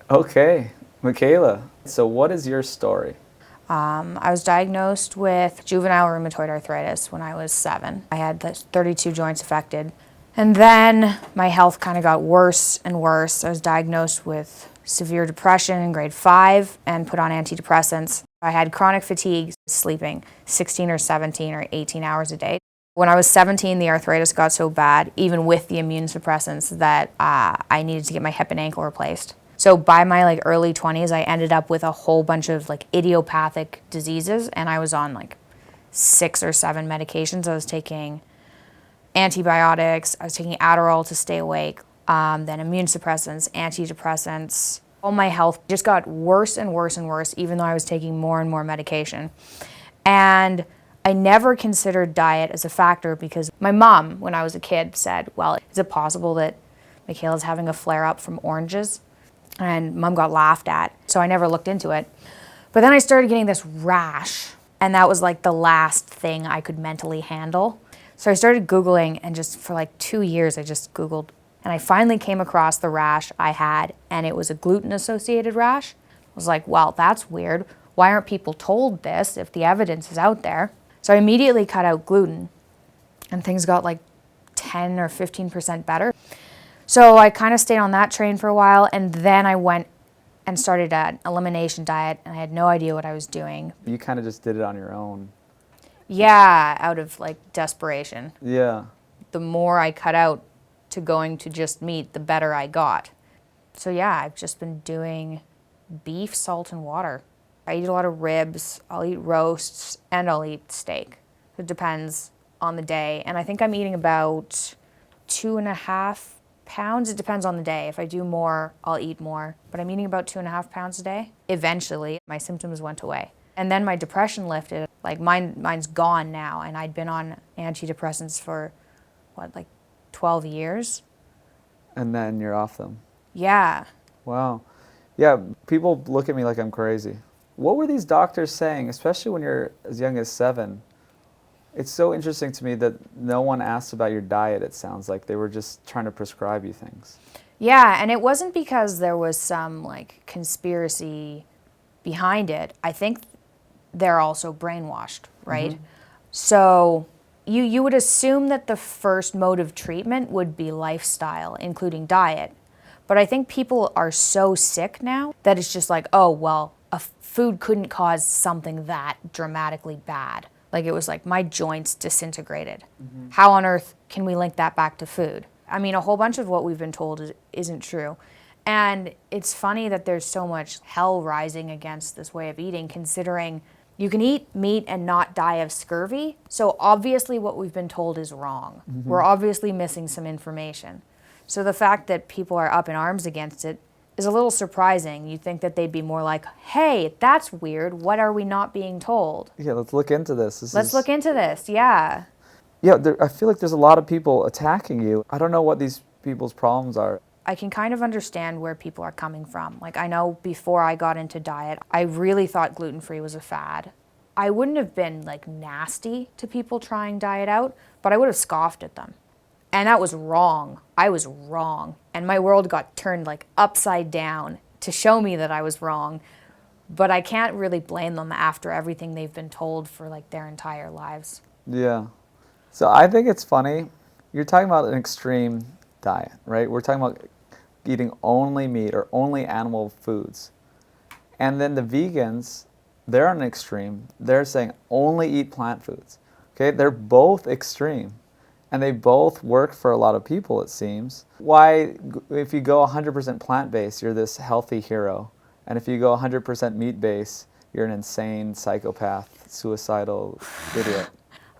Okay, Mikhaila, so what is your story? I was diagnosed with juvenile rheumatoid arthritis when I was 7. I had the 32 joints affected. And then my health kind of got worse and worse. I was diagnosed with severe depression in grade 5 and put on antidepressants. I had chronic fatigue, sleeping 16 or 17 or 18 hours a day. When I was 17, the arthritis got so bad, even with the immune suppressants, that I needed to get my hip and ankle replaced. So by my early 20s, I ended up with a whole bunch of idiopathic diseases, and I was on 6 or 7 medications. I was taking antibiotics, I was taking Adderall to stay awake, then immune suppressants, antidepressants. All my health just got worse and worse and worse, even though I was taking more and more medication. And I never considered diet as a factor because my mom, when I was a kid, said, well, is it possible that Mikhaila's having a flare-up from oranges? And Mom got laughed at, so I never looked into it. But then I started getting this rash, and that was the last thing I could mentally handle. So I started Googling, and just for 2 years I just Googled, and I finally came across the rash I had, and it was a gluten-associated rash. I was like, well, that's weird. Why aren't people told this if the evidence is out there? So I immediately cut out gluten, and things got 10 or 15% better. So I kind of stayed on that train for a while, and then I went and started an elimination diet, and I had no idea what I was doing. You kind of just did it on your own. Yeah, out of desperation. Yeah. The more I cut out to going to just meat, the better I got. So yeah, I've just been doing beef, salt, and water. I eat a lot of ribs, I'll eat roasts, and I'll eat steak. It depends on the day, and I think I'm eating about 2.5 pounds. It depends on the day. If I do more, I'll eat more. But I'm eating about 2.5 pounds a day. Eventually, my symptoms went away. And then my depression lifted. Mine's gone now. And I'd been on antidepressants for, 12 years? And then you're off them. Yeah. Wow. Yeah, people look at me like I'm crazy. What were these doctors saying, especially when you're as young as 7? It's so interesting to me that no one asked about your diet, it sounds like. They were just trying to prescribe you things. Yeah, and it wasn't because there was some conspiracy behind it. I think they're also brainwashed, right? Mm-hmm. So you would assume that the first mode of treatment would be lifestyle, including diet. But I think people are so sick now that it's just oh, well, a food couldn't cause something that dramatically bad. It was my joints disintegrated. Mm-hmm. How on earth can we link that back to food? I mean, a whole bunch of what we've been told isn't true. And it's funny that there's so much hell rising against this way of eating, considering you can eat meat and not die of scurvy. So obviously what we've been told is wrong. Mm-hmm. We're obviously missing some information. So the fact that people are up in arms against it is a little surprising. You'd think that they'd be more hey, that's weird. What are we not being told? Yeah, let's look into this. Let's look into this, yeah. Yeah, I feel like there's a lot of people attacking you. I don't know what these people's problems are. I can kind of understand where people are coming from. I know before I got into diet, I really thought gluten-free was a fad. I wouldn't have been nasty to people trying diet out, but I would have scoffed at them. And that was wrong. I was wrong. And my world got turned upside down to show me that I was wrong. But I can't really blame them after everything they've been told for their entire lives. Yeah. So I think it's funny. You're talking about an extreme diet, right? We're talking about eating only meat or only animal foods. And then the vegans, they're on an extreme. They're saying only eat plant foods. Okay? They're both extreme. And they both work for a lot of people, it seems. Why, if you go 100% plant-based, you're this healthy hero. And if you go 100% meat-based, you're an insane psychopath, suicidal idiot.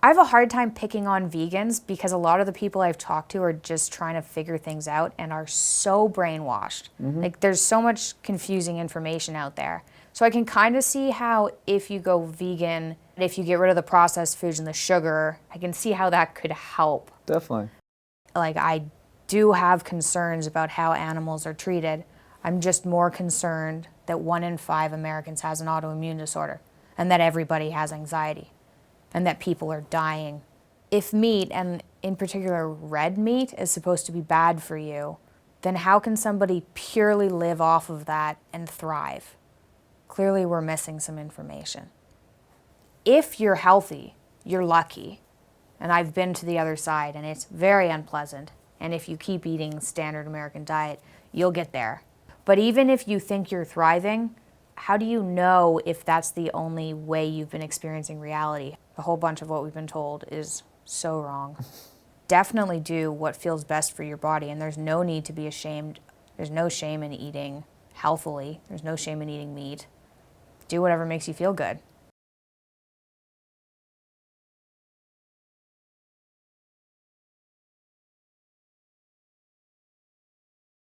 I have a hard time picking on vegans because a lot of the people I've talked to are just trying to figure things out and are so brainwashed. Mm-hmm. There's so much confusing information out there. So I can kind of see how if you go vegan, if you get rid of the processed foods and the sugar, I can see how that could help. Definitely. I do have concerns about how animals are treated. I'm just more concerned that 1 in 5 Americans has an autoimmune disorder and that everybody has anxiety and that people are dying. If meat, and in particular red meat, is supposed to be bad for you, then how can somebody purely live off of that and thrive? Clearly, we're missing some information. If you're healthy, you're lucky. And I've been to the other side, and it's very unpleasant. And if you keep eating standard American diet, you'll get there. But even if you think you're thriving, how do you know if that's the only way you've been experiencing reality? A whole bunch of what we've been told is so wrong. Definitely do what feels best for your body, and there's no need to be ashamed. There's no shame in eating healthily. There's no shame in eating meat. Do whatever makes you feel good.